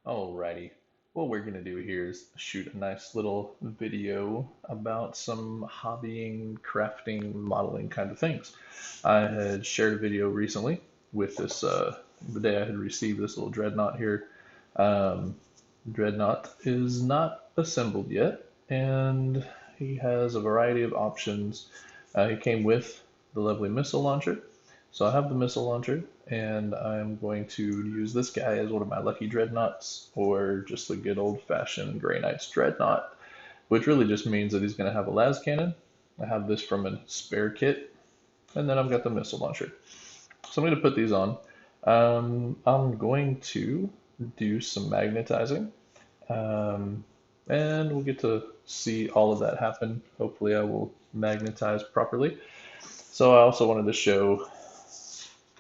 Alrighty. What we're going to do here is shoot a nice little video about some hobbying, crafting, modeling kind of things. I had shared a video recently with this, the day I had received this little Dreadnought here. Um, Dreadnought is not assembled yet, and he has a variety of options. He came with the lovely missile launcher, so I have the missile launcher, and I'm going to use this guy as one of my lucky dreadnoughts, or just the good old-fashioned Grey Knight's dreadnought, which really just means that he's going to have a las cannon. I have this from a spare kit, and then I've got the missile launcher. So I'm going to put these on. I'm going to do some magnetizing, um, and we'll get to see all of that happen. Hopefully I will magnetize properly. So I also wanted to show,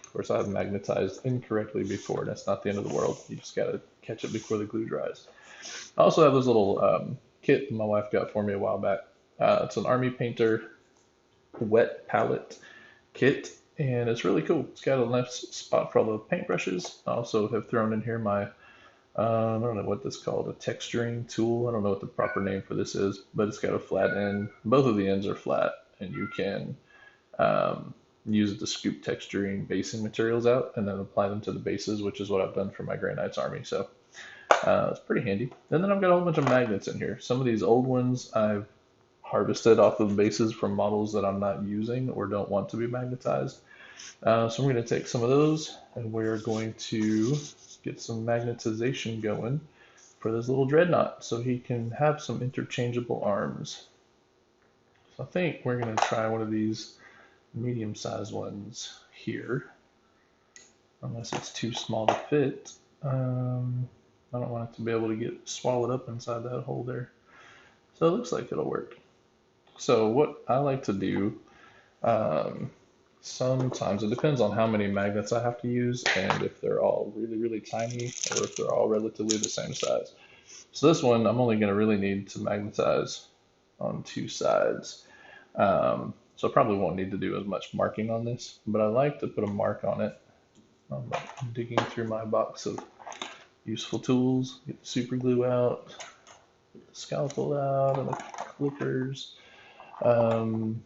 of course, I've magnetized incorrectly before. That's not the end of the world. You just gotta catch it before the glue dries. I also have this little kit my wife got for me a while back. It's an Army Painter wet palette kit, and it's really cool. It's got a nice spot for all the paintbrushes. I also have thrown in here my, I don't know what this is called, a texturing tool. I don't know what the proper name for this is, but it's got a flat end. Both of the ends are flat, and you can um, use it to scoop texturing basing materials out and then apply them to the bases, which is what I've done for my Grey Knights army. So it's pretty handy. And then I've got a whole bunch of magnets in here. Some of these old ones I've harvested off of the bases from models that I'm not using or don't want to be magnetized. So I'm going to take some of those and we're going to get some magnetization going for this little dreadnought so he can have some interchangeable arms. So I think we're going to try one of these medium-sized ones here, unless it's too small to fit. I don't want it to be able to get swallowed up inside that hole there. So it looks like it'll work. So what I like to do, sometimes it depends on how many magnets I have to use and if they're all really, really tiny or if they're all relatively the same size. So this one I'm only going to really need to magnetize on two sides. So I probably won't need to do as much marking on this, but I like to put a mark on it. I'm digging through my box of useful tools, get the super glue out, get the scalpel out, and the clippers. So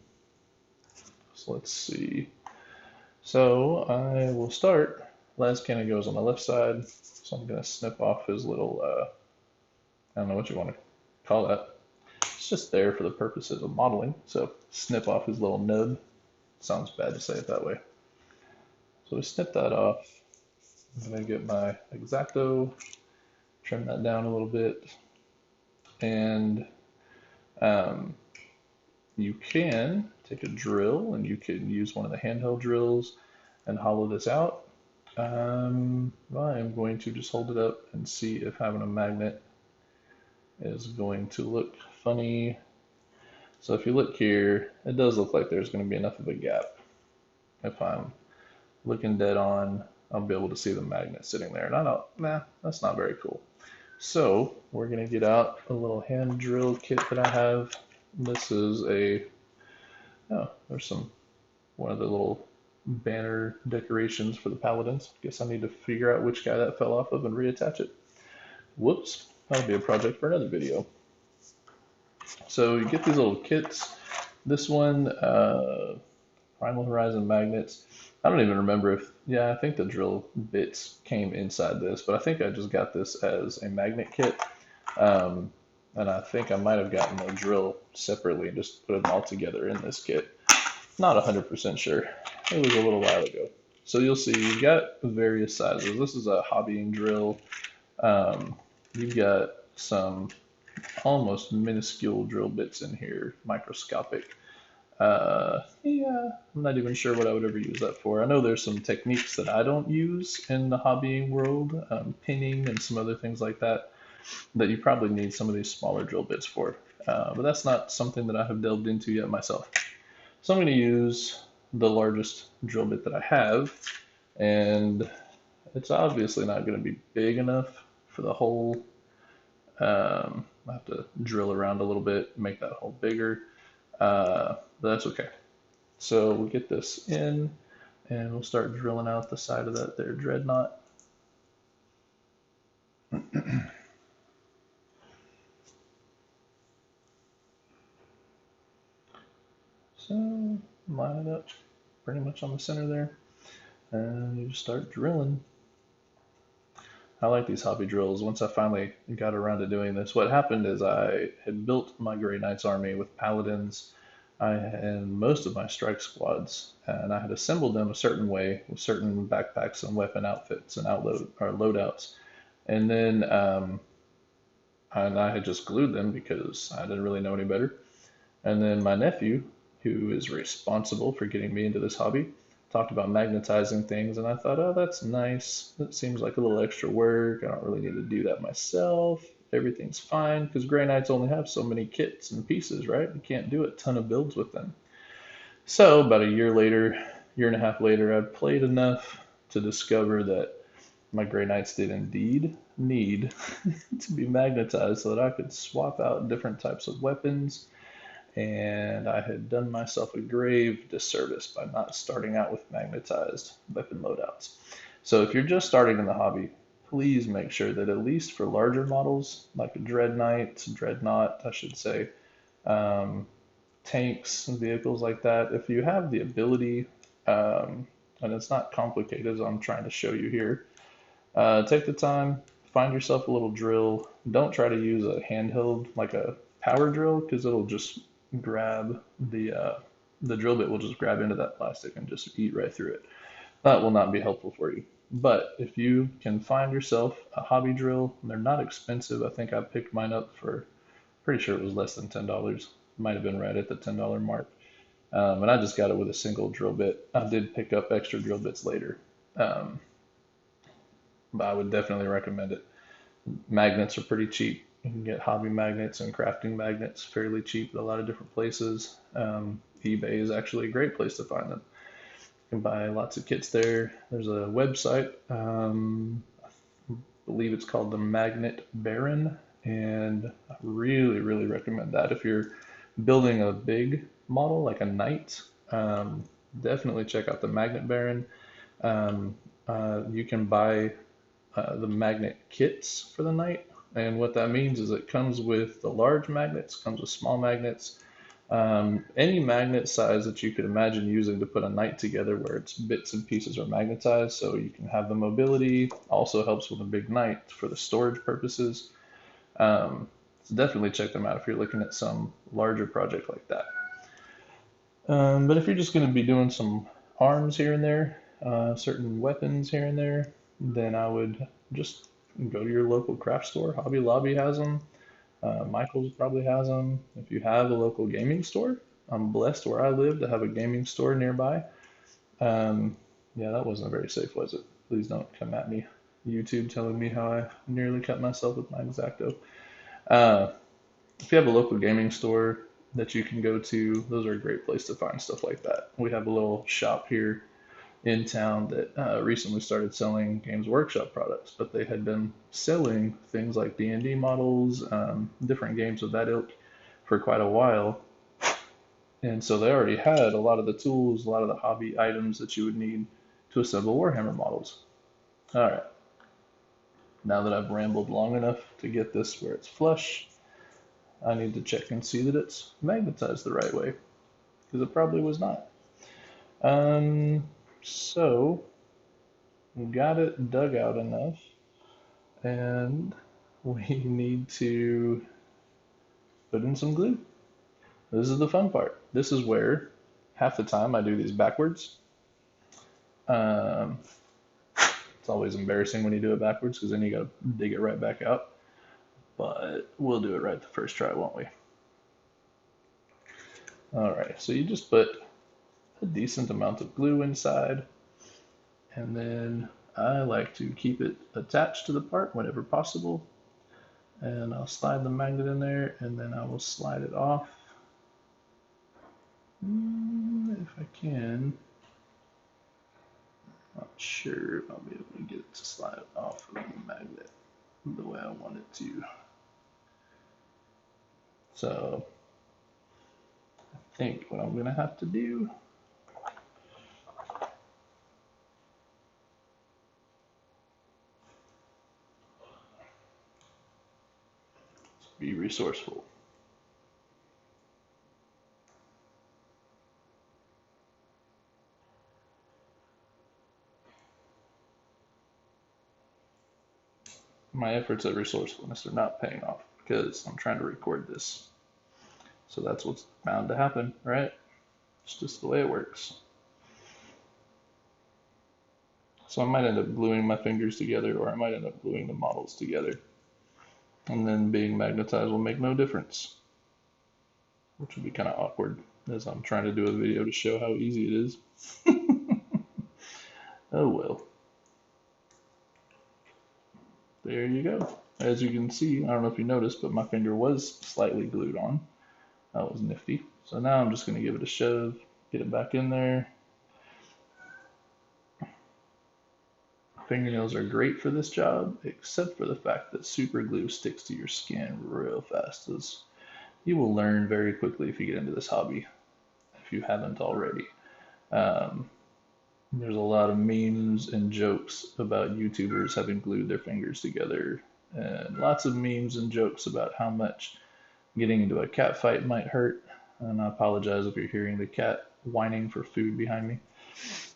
let's see. So I will start. Las cannon goes on the left side, so I'm going to snip off his little, I don't know what you want to call that. It's just there for the purposes of modeling. So snip off his little nub. Sounds bad to say it that way. So we snip that off. I'm going to get my X-Acto, trim that down a little bit. And you can take a drill and you can use one of the handheld drills and hollow this out. I am going to just hold it up and see if having a magnet is going to look funny. So if you look here, it does look like there's going to be enough of a gap. If I'm looking dead on, I'll be able to see the magnet sitting there. And I don't, nah, that's not very cool. So we're going to get out a little hand drill kit that I have. This is a, oh, there's one of the little banner decorations for the Paladins. Guess I need to figure out which guy that fell off of and reattach it. Whoops, that'll be a project for another video. So you get these little kits. This one, Primal Horizon magnets. I don't even remember if, yeah, I think the drill bits came inside this, but I think I just got this as a magnet kit. And I think I might have gotten the drill separately and just put them all together in this kit. Not 100% sure. It was a little while ago. So you'll see you've got various sizes. This is a hobbying drill. You've got some almost minuscule drill bits in here, microscopic. Yeah, I'm not even sure what I would ever use that for. I know there's some techniques that I don't use in the hobbying world, pinning and some other things like that, that you probably need some of these smaller drill bits for. But that's not something that I have delved into yet myself. So I'm going to use the largest drill bit that I have, and it's obviously not going to be big enough for the hole. I have to drill around a little bit, make that hole bigger, but that's okay. So we'll get this in, and we'll start drilling out the side of that there dreadnought. So line it up pretty much on the center there, and you just start drilling. I like these hobby drills. Once I finally got around to doing this, what happened is I had built my Grey Knights army with paladins and most of my strike squads, and I had assembled them a certain way with certain backpacks and weapon outfits and outload or loadouts. And then and I had just glued them because I didn't really know any better. And then my nephew, who is responsible for getting me into this hobby, talked about magnetizing things, and I thought, oh, that's nice. That seems like a little extra work. I don't really need to do that myself. Everything's fine because Grey Knights only have so many kits and pieces, right? You can't do a ton of builds with them. So about a year later, year and a half later, I played enough to discover that my Grey Knights did indeed need to be magnetized so that I could swap out different types of weapons, and I had done myself a grave disservice by not starting out with magnetized weapon loadouts. So if you're just starting in the hobby, please make sure that at least for larger models like a Dreadnought, I should say, um, tanks and vehicles like that, if you have the ability, and it's not complicated as I'm trying to show you here, take the time, find yourself a little drill. Don't try to use a handheld like a power drill because it'll just grab the drill bit will just grab into that plastic and just eat right through it. That will not be helpful for you. But if you can find yourself a hobby drill, they're not expensive. I think I picked mine up for pretty sure it was less than $10. Might have been right at the $10 mark. And I just got it with a single drill bit. I did pick up extra drill bits later, um, but I would definitely recommend it. Magnets are pretty cheap. You can get hobby magnets and crafting magnets fairly cheap at a lot of different places. eBay is actually a great place to find them. You can buy lots of kits there. There's a website, I believe it's called the Magnet Baron, and I really, really recommend that. If you're building a big model like a knight, definitely check out the Magnet Baron. Um, you can buy the magnet kits for the knight. And what that means is it comes with the large magnets, comes with small magnets, any magnet size that you could imagine using to put a knight together where its bits and pieces are magnetized so you can have the mobility. Also helps with a big knight for the storage purposes. So definitely check them out if you're looking at some larger project like that. But if you're just going to be doing some arms here and there, certain weapons here and there, then I would just go to your local craft store. Hobby Lobby has them. Michael's probably has them. If you have a local gaming store, I'm blessed where I live to have a gaming store nearby. Um, yeah, that wasn't very safe, was it? Please don't come at me. YouTube telling me how I nearly cut myself with my X-Acto. Uh, if you have a local gaming store that you can go to, those are a great place to find stuff like that. We have a little shop here in town that recently started selling Games Workshop products, but they had been selling things like D&D models, different games of that ilk for quite a while. And so they already had a lot of the tools, a lot of the hobby items that you would need to assemble Warhammer models. All right, now that I've rambled long enough to get this where it's flush, I need to check and see that it's magnetized the right way, because it probably was not. Um, so we got it dug out enough, and we need to put in some glue. This is the fun part. This is where half the time I do these backwards. Um, it's always embarrassing when you do it backwards because then you gotta dig it right back out. But we'll do it right the first try, won't we? Alright, so you just put a decent amount of glue inside, and then I like to keep it attached to the part whenever possible. And I'll slide the magnet in there, and then I will slide it off. If I can. Not sure if I'll be able to get it to slide off of the magnet the way I want it to. So I think what I'm going to have to do is be resourceful. my efforts at resourcefulness are not paying off because I'm trying to record this. So that's what's bound to happen, right? It's just the way it works. So I might end up gluing my fingers together, or I might end up gluing the models together. And then being magnetized will make no difference, which would be kind of awkward as I'm trying to do a video to show how easy it is. Oh well. There you go. As you can see, I don't know if you noticed, but my finger was slightly glued on. That was nifty. So now I'm just going to give it a shove, get it back in there. Fingernails are great for this job, except for the fact that super glue sticks to your skin real fast, as you will learn very quickly if you get into this hobby, if you haven't already. There's a lot of memes and jokes about YouTubers having glued their fingers together, and lots of memes and jokes about how much getting into a cat fight might hurt. And I apologize if you're hearing the cat whining for food behind me.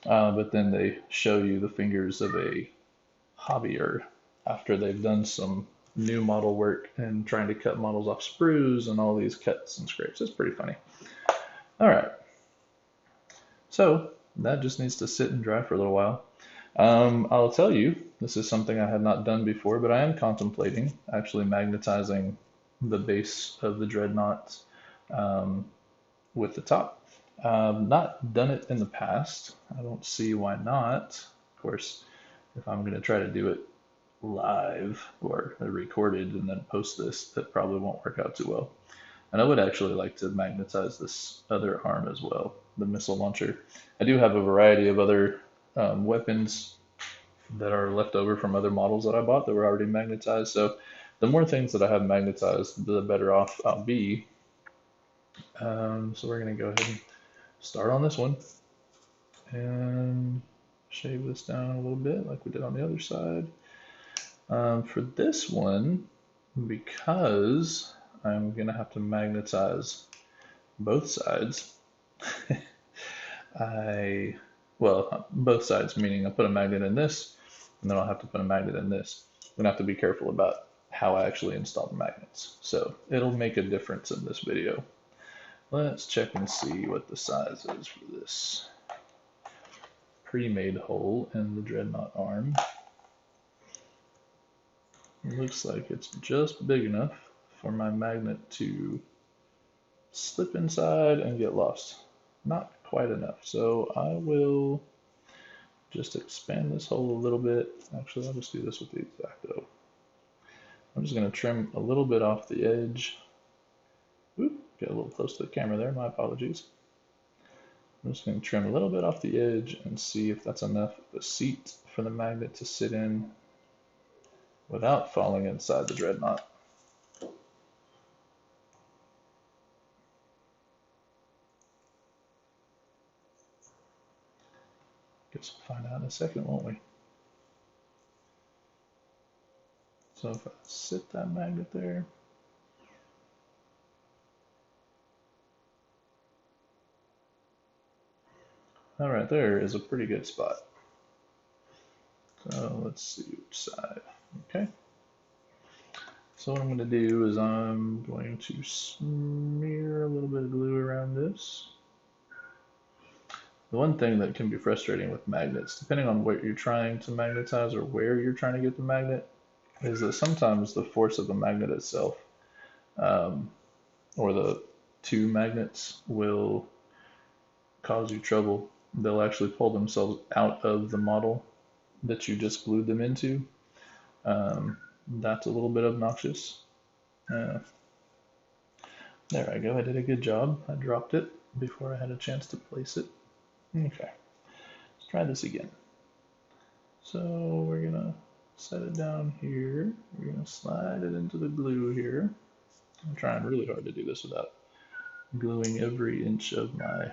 But then they show you the fingers of a hobbyer after they've done some new model work and trying to cut models off sprues and all these cuts and scrapes. It's pretty funny. All right. So that just needs to sit and dry for a little while. I'll tell you, this is something I had not done before, but I am contemplating actually magnetizing the base of the Dreadnought with the top. Not done it in the past. I don't see why not. Of course, if I'm going to try to do it live or recorded and then post this, that probably won't work out too well. And I would actually like to magnetize this other arm as well, the missile launcher. I do have a variety of other weapons that are left over from other models that I bought that were already magnetized. So the more things that I have magnetized, the better off I'll be. So we're going to go ahead and start on this one and shave this down a little bit like we did on the other side. For this one, because I'm going to have to magnetize both sides, both sides meaning I put a magnet in this, and then I'll have to put a magnet in this. I'm going to have to be careful about how I actually install the magnets. So it'll make a difference in this video. Let's check and see what the size is for this pre-made hole in the Dreadnought arm. It looks like it's just big enough for my magnet to slip inside and get lost. Not quite enough, so I will just expand this hole a little bit. Actually, I'll just do this with the X-Acto. I'm just going to trim a little bit off the edge. Oop, get a little close to the camera there, my apologies. I'm just going to trim a little bit off the edge and see if that's enough of a seat for the magnet to sit in without falling inside the Dreadnought. Guess we'll find out in a second, won't we? So if I sit that magnet there, all right, there is a pretty good spot. So let's see which side. Okay. So what I'm going to do is I'm going to smear a little bit of glue around this. The one thing that can be frustrating with magnets, depending on what you're trying to magnetize or where you're trying to get the magnet, is that sometimes the force of the magnet itself, or the two magnets, will cause you trouble. They'll actually pull themselves out of the model that you just glued them into. That's a little bit obnoxious. There I go, I did a good job. I dropped it before I had a chance to place it. Okay, let's try this again. So we're gonna set it down here. We're gonna slide it into the glue here. I'm trying really hard to do this without gluing every inch of my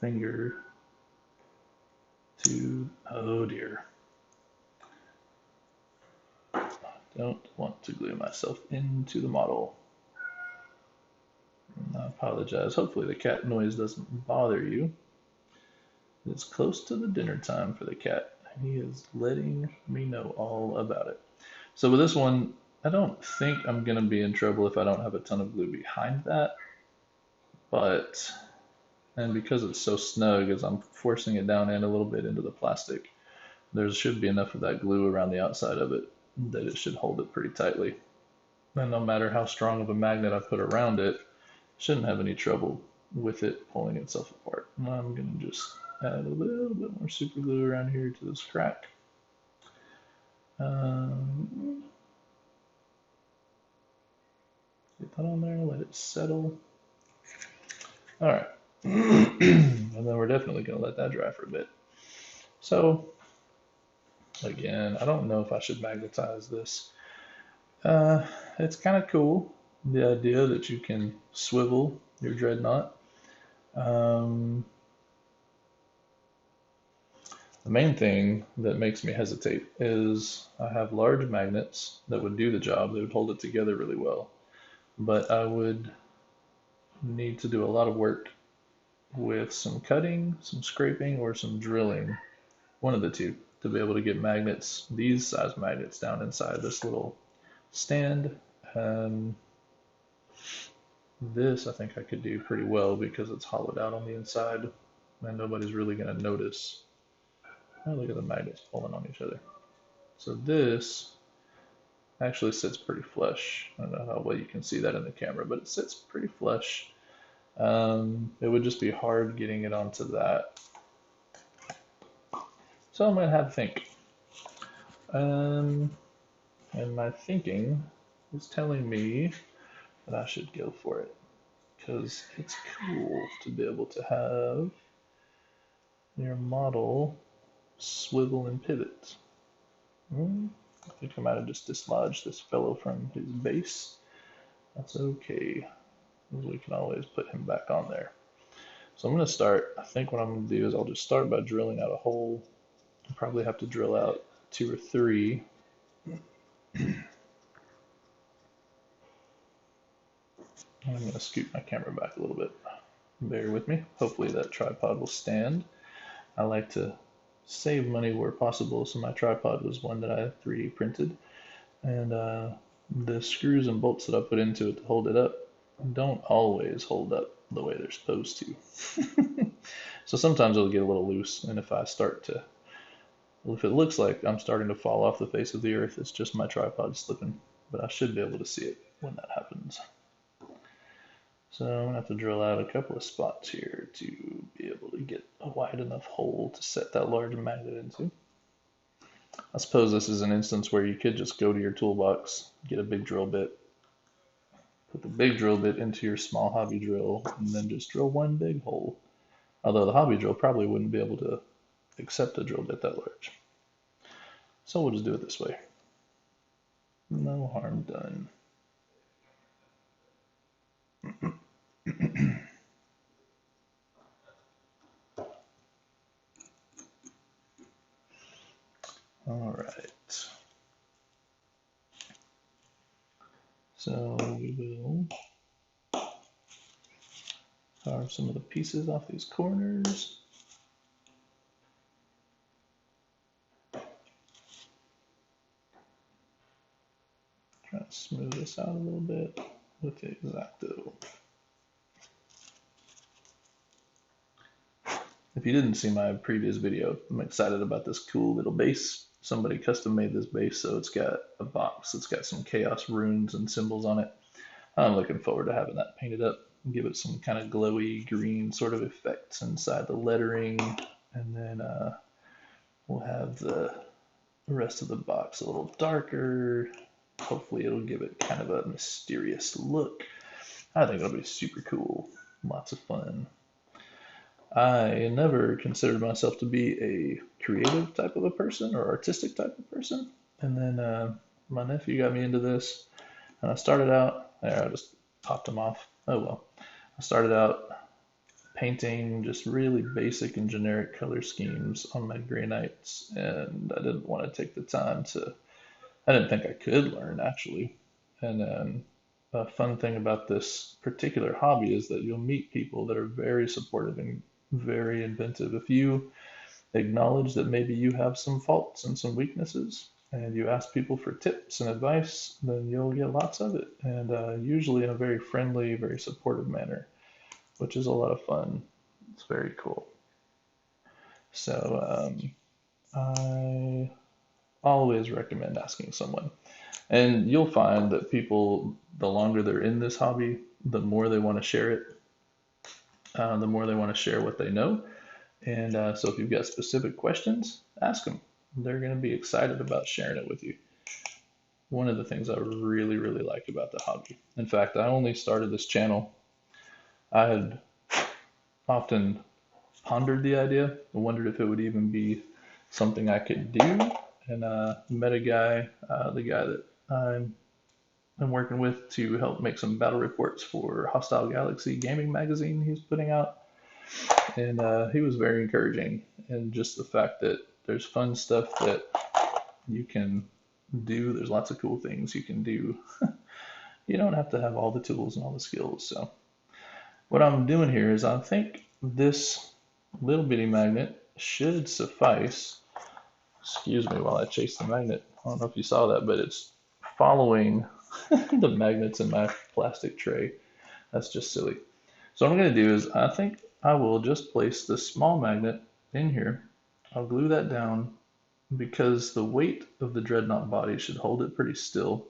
finger to, oh dear. Don't want to glue myself into the model. I apologize. Hopefully the cat noise doesn't bother you. It's close to the dinner time for the cat. and he is letting me know all about it. So with this one, I don't think I'm going to be in trouble if I don't have a ton of glue behind that, but, and because it's so snug, as I'm forcing it down and a little bit into the plastic, there should be enough of that glue around the outside of it that it should hold it pretty tightly. And no matter how strong of a magnet I put around it, shouldn't have any trouble with it pulling itself apart. And I'm going to just add a little bit more super glue around here to this crack. Get that on there, let it settle. All right. And then we're definitely going to let that dry for a bit. So, again, I don't know if I should magnetize this. It's kind of cool, the idea that you can swivel your Dreadnought. The main thing that makes me hesitate is I have large magnets that would do the job. They would hold it together really well. But I would need to do a lot of work with some cutting, some scraping, or some drilling, one of the two, to be able to get magnets, these size magnets, down inside this little stand. This I think I could do pretty well because it's hollowed out on the inside and nobody's really going to notice. Oh, look at the magnets pulling on each other. So this actually sits pretty flush. I don't know how well you can see that in the camera, but it sits pretty flush. It would just be hard getting it onto that. So I'm going to have to think. And my thinking is telling me that I should go for it because it's cool to be able to have your model swivel and pivot. I think I might have just dislodged this fellow from his base. That's okay. We can always put him back on there. So I'm going to start, I think what I'm going to do is I'll just start by drilling out a hole. I'll probably have to drill out 2 or 3. I'm going to scoot my camera back a little bit. Bear with me. Hopefully that tripod will stand. I like to save money where possible, so my tripod was one that I 3D printed. And the screws and bolts that I put into it to hold it up don't always hold up the way they're supposed to. So sometimes it'll get a little loose, and if it looks like I'm starting to fall off the face of the earth, it's just my tripod slipping, but I should be able to see it when that happens. So I'm gonna have to drill out a couple of spots here to be able to get a wide enough hole to set that large magnet into. I suppose this is an instance where you could just go to your toolbox, get a big drill bit, put the big drill bit into your small hobby drill, and then just drill one big hole. Although the hobby drill probably wouldn't be able to accept a drill bit that large. So we'll just do it this way. No harm done. All right. So we will carve some of the pieces off these corners. Try to smooth this out a little bit with the X-Acto. If you didn't see my previous video, I'm excited about this cool little base. Somebody custom made this base, so it's got a box. It's got some chaos runes and symbols on it. I'm looking forward to having that painted up and give it some kind of glowy green sort of effects inside the lettering. And then we'll have the rest of the box a little darker. Hopefully it'll give it kind of a mysterious look. I think it'll be super cool. Lots of fun. I never considered myself to be a creative type of a person or artistic type of person. And then my nephew got me into this. And I started out, there, I just popped him off. Oh well. I started out painting just really basic and generic color schemes on my granites. And I didn't want to take the time I didn't think I could learn actually. And then a fun thing about this particular hobby is that you'll meet people that are very supportive and very inventive. acknowledge that maybe you have some faults and some weaknesses, and you ask people for tips and advice, then you'll get lots of it, and usually in a very friendly, very supportive manner, which is a lot of fun. It's very cool. So I always recommend asking someone. And you'll find that people, the longer they're in this hobby, the more they want to share it, the more they want to share what they know. And so if you've got specific questions, ask them. They're going to be excited about sharing it with you. One of the things I really, really like about the hobby. In fact, I only started this channel. I had often pondered the idea and wondered if it would even be something I could do. And met a guy, the guy that I'm working with to help make some battle reports for Hostile Galaxy gaming magazine he's putting out. And he was very encouraging. And just the fact that there's fun stuff that you can do, there's lots of cool things you can do. You don't have to have all the tools and all the skills. So what I'm doing here is I think this little bitty magnet should suffice. Excuse me while I chase the magnet. I don't know if you saw that, but it's following the magnets in my plastic tray. That's just silly. So what I'm going to do is I think I will just place this small magnet in here. I'll glue that down because the weight of the Dreadnought body should hold it pretty still.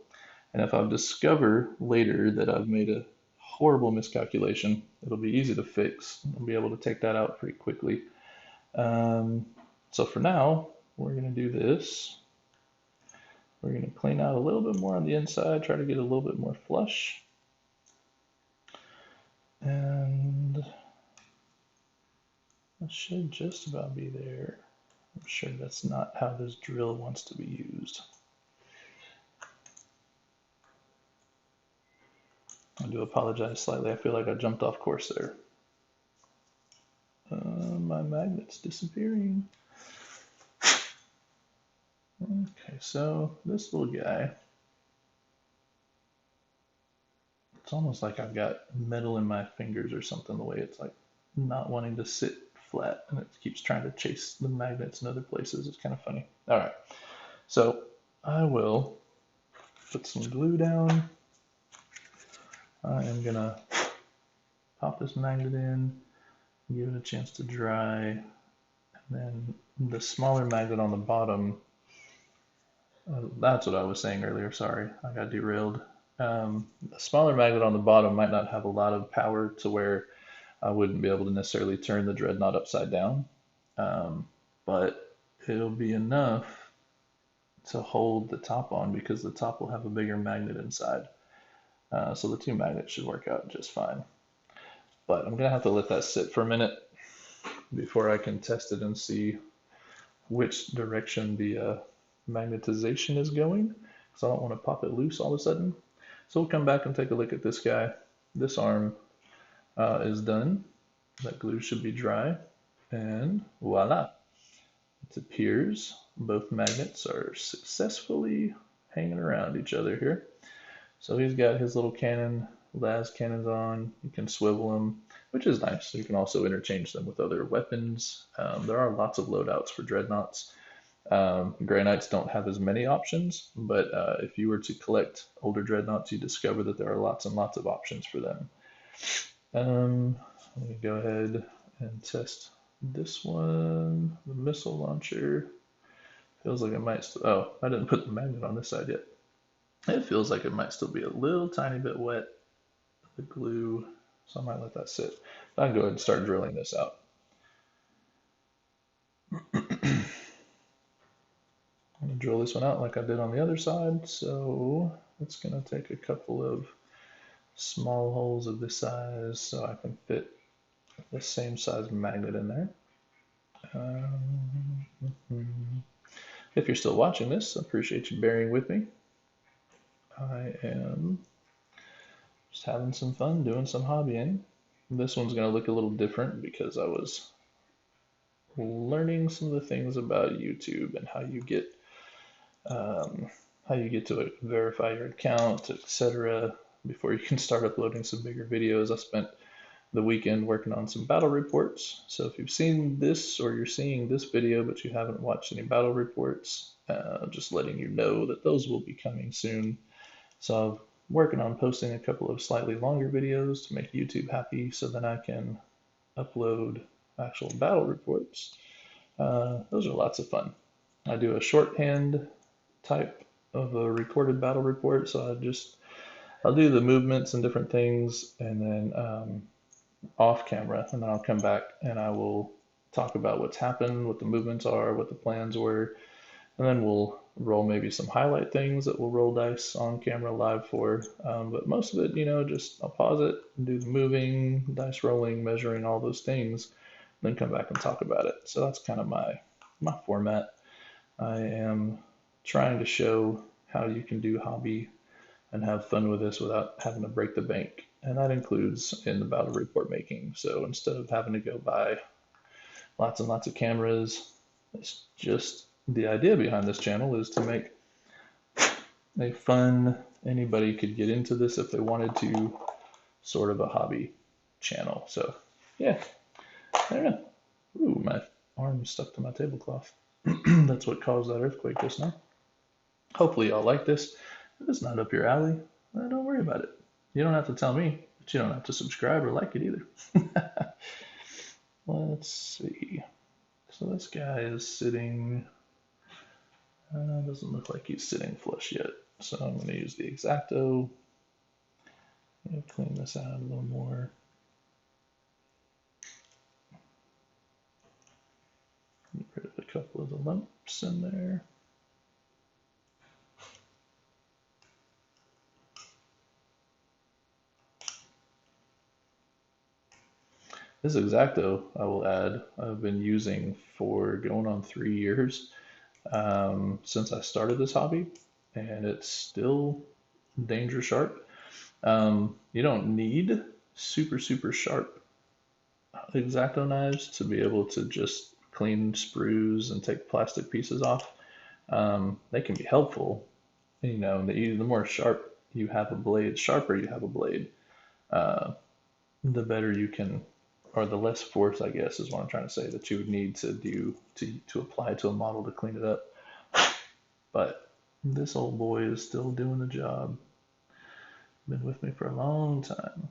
And if I discover later that I've made a horrible miscalculation, it'll be easy to fix. I'll be able to take that out pretty quickly. So for now, we're going to do this. We're going to clean out a little bit more on the inside, try to get a little bit more flush. And that should just about be there. I'm sure that's not how this drill wants to be used. I do apologize slightly. I feel like I jumped off course there. My magnet's disappearing. Okay, so this little guy, it's almost like I've got metal in my fingers or something, the way it's like not wanting to sit flat and it keeps trying to chase the magnets in other places. It's kind of funny. All right, so I will put some glue down. I am gonna pop this magnet in, give it a chance to dry, and then the smaller magnet on the bottom, that's what I was saying earlier, sorry, I got derailed. The smaller magnet on the bottom might not have a lot of power to where I wouldn't be able to necessarily turn the Dreadnought upside down, but it'll be enough to hold the top on because the top will have a bigger magnet inside. So the two magnets should work out just fine. But I'm going to have to let that sit for a minute before I can test it and see which direction the magnetization is going, because I don't want to pop it loose all of a sudden. So we'll come back and take a look at this guy. This arm is done. That glue should be dry. And voila. It appears both magnets are successfully hanging around each other here. So he's got his little cannon, las cannons on. You can swivel them, which is nice. You can also interchange them with other weapons. There are lots of loadouts for Dreadnoughts. Grey Knights don't have as many options, but if you were to collect older Dreadnoughts, you discover that there are lots and lots of options for them. Let me go ahead and test this one. The missile launcher feels like it might still, oh, I didn't put the magnet on this side yet. It feels like it might still be a little tiny bit wet, the glue, so I might let that sit. I can go ahead and start drilling this out. I'm going to drill this one out like I did on the other side, so it's going to take a couple of small holes of this size so I can fit the same size magnet in there. If you're still watching this, I appreciate you bearing with me. I am just having some fun doing some hobbying. This one's going to look a little different because I was learning some of the things about YouTube and how you get to verify your account, etc. before you can start uploading some bigger videos. I spent the weekend working on some battle reports. So if you've seen this or you're seeing this video but you haven't watched any battle reports, just letting you know that those will be coming soon. So I'm working on posting a couple of slightly longer videos to make YouTube happy so that I can upload actual battle reports. Those are lots of fun. I do a shorthand type of a recorded battle report, so I'll do the movements and different things, and then off camera, and then I'll come back and I will talk about what's happened, what the movements are, what the plans were, and then we'll roll maybe some highlight things that we'll roll dice on camera live for. But most of it, just I'll pause it and do the moving, dice rolling, measuring, all those things, then come back and talk about it. So that's kind of my format. I am trying to show how you can do hobby and have fun with this without having to break the bank. And that includes in the battle report making. So instead of having to go buy lots and lots of cameras, it's just the idea behind this channel is to make a fun, anybody could get into this if they wanted to, sort of a hobby channel. So yeah, I don't know. Ooh, my arm stuck to my tablecloth. That's what caused that earthquake just now. Hopefully y'all like this. If it's not up your alley, don't worry about it. You don't have to tell me, but you don't have to subscribe or like it either. Let's see. So this guy is sitting, doesn't look like he's sitting flush yet. So I'm going to use the X-Acto. Clean this out a little more. Get rid of a couple of the lumps in there. This X-Acto, I will add, I've been using for going on 3 years since I started this hobby, and it's still danger sharp. You don't need super, super sharp X-Acto knives to be able to just clean sprues and take plastic pieces off. They can be helpful. The more sharp you have a blade, sharper you have a blade, the better you can, or the less force, I guess, is what I'm trying to say, that you would need to do to apply to a model to clean it up. But this old boy is still doing the job. Been with me for a long time.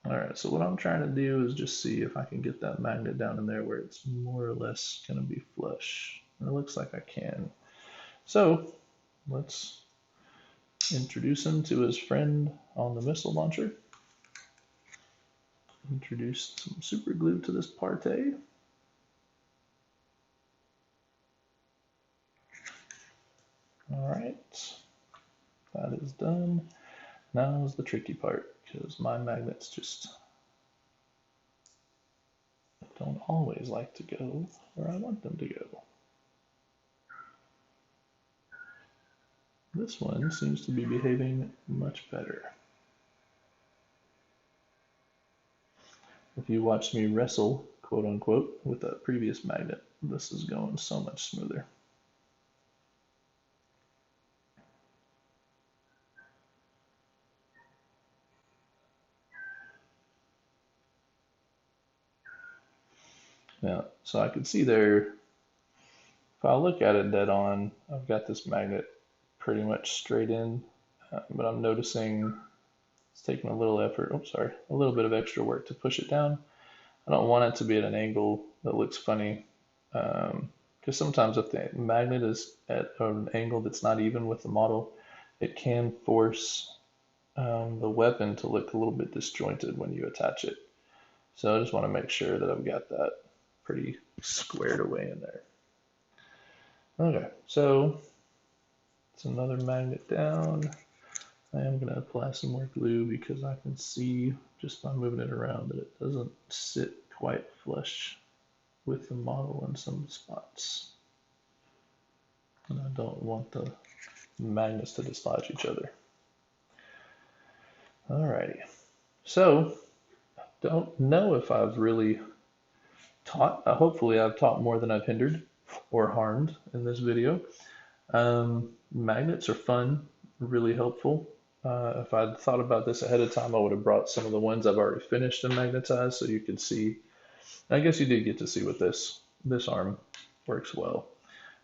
All right, so what I'm trying to do is just see if I can get that magnet down in there where it's more or less going to be flush. And it looks like I can. So let's introduce him to his friend on the missile launcher. Introduce some super glue to this partay. All right, that is done. Now is the tricky part, because my magnets just don't always like to go where I want them to go. This one seems to be behaving much better. If you watched me wrestle, quote unquote, with that previous magnet, this is going so much smoother. Yeah, so I can see there, if I look at it dead on, I've got this magnet pretty much straight in, but I'm noticing it's taking a little effort, a little bit of extra work to push it down. I don't want it to be at an angle that looks funny, because sometimes if the magnet is at an angle that's not even with the model, it can force the weapon to look a little bit disjointed when you attach it. So I just want to make sure that I've got that pretty squared away in there. Okay, so it's another magnet down. I am going to apply some more glue because I can see just by moving it around that it doesn't sit quite flush with the model in some spots. And I don't want the magnets to dislodge each other. Alrighty, so I don't know if I've really taught, hopefully I've taught more than I've hindered or harmed in this video. Magnets are fun, really helpful. If I'd thought about this ahead of time, I would have brought some of the ones I've already finished and magnetized so you could see. I guess you did get to see what this arm works well.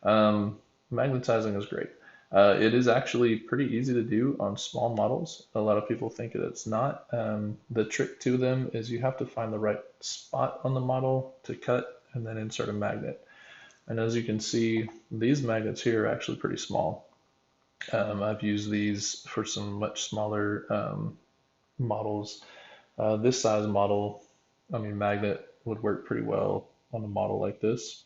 Um, Magnetizing is great. It is actually pretty easy to do on small models. A lot of people think that it's not. The trick to them is you have to find the right spot on the model to cut and then insert a magnet. And as you can see, these magnets here are actually pretty small. I've used these for some much smaller models. This size model, I mean, magnet would work pretty well on a model like this.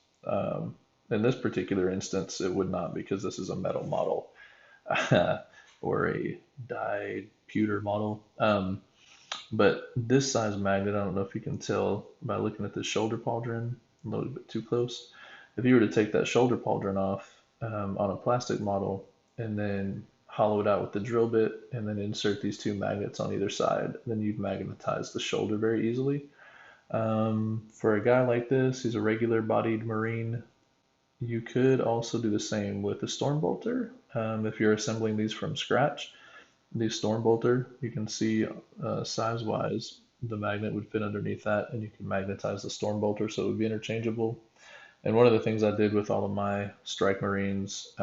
In this particular instance, it would not because this is a metal model or a dyed pewter model. But this size magnet, I don't know if you can tell by looking at the shoulder pauldron a little bit too close. If you were to take that shoulder pauldron off on a plastic model and then hollow it out with the drill bit and then insert these two magnets on either side, then you've magnetized the shoulder very easily. For a guy like this, he's a regular bodied Marine. You could also do the same with the storm bolter. If you're assembling these from scratch, the storm bolter, you can see size wise, the magnet would fit underneath that and you can magnetize the storm bolter so it would be interchangeable. And one of the things I did with all of my Strike Marines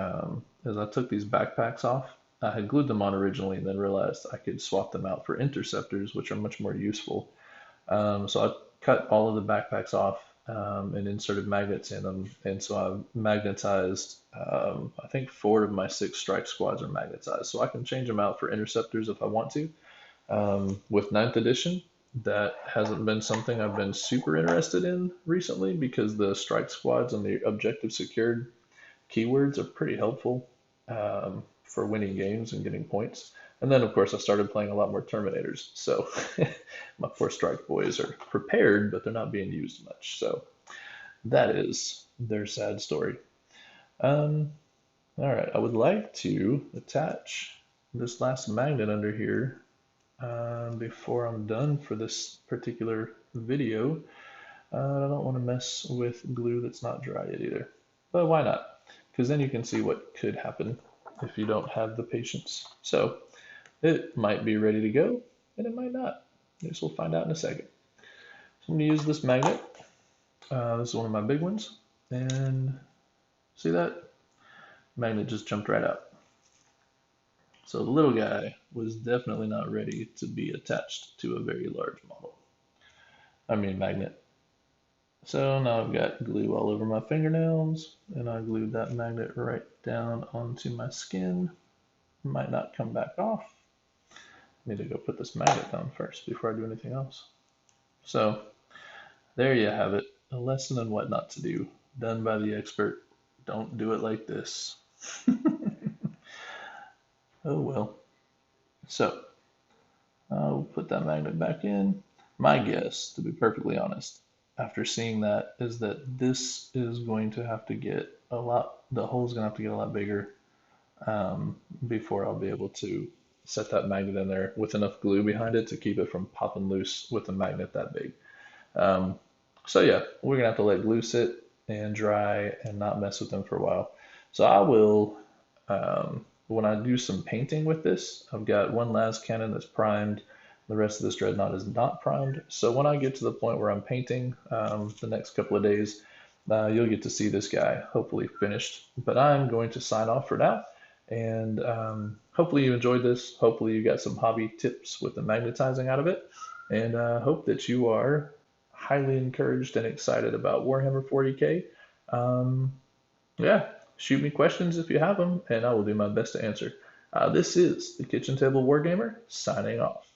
is I took these backpacks off. I had glued them on originally and then realized I could swap them out for interceptors, which are much more useful. So I cut all of the backpacks off and inserted magnets in them. And so I magnetized, I think 4 of my 6 strike squads are magnetized. So I can change them out for interceptors if I want to. With 9th edition, that hasn't been something I've been super interested in recently because the strike squads and the objective secured keywords are pretty helpful for winning games and getting points. And then, of course, I started playing a lot more Terminators. So my 4 strike boys are prepared, but they're not being used much. So that is their sad story. All right, I would like to attach this last magnet under here before I'm done for this particular video. I don't want to mess with glue that's not dry yet either. But why not? Because then you can see what could happen if you don't have the patience. So it might be ready to go, and it might not. I guess we'll find out in a second. So I'm going to use this magnet. This is one of my big ones. And see that? Magnet just jumped right out. So the little guy was definitely not ready to be attached to a very large model. I mean magnet. So now I've got glue all over my fingernails, and I glued that magnet right down onto my skin. It might not come back off. I need to go put this magnet down first before I do anything else. So there you have it, a lesson on what not to do, done by the expert. Don't do it like this. Oh well. So I'll put that magnet back in. My guess, to be perfectly honest, after seeing that, is that this is going to have to get a lot, the hole's going to have to get a lot bigger before I'll be able to set that magnet in there with enough glue behind it to keep it from popping loose with a magnet that big. So yeah, we're going to have to let glue sit and dry and not mess with them for a while. So I will, when I do some painting with this, I've got one las cannon that's primed. The rest of this Dreadnought is not primed. So when I get to the point where I'm painting the next couple of days, you'll get to see this guy hopefully finished. But I'm going to sign off for now. And hopefully you enjoyed this. Hopefully you got some hobby tips with the magnetizing out of it. And hope that you are highly encouraged and excited about Warhammer 40K. Yeah, shoot me questions if you have them, and I will do my best to answer. This is the Kitchen Table Wargamer signing off.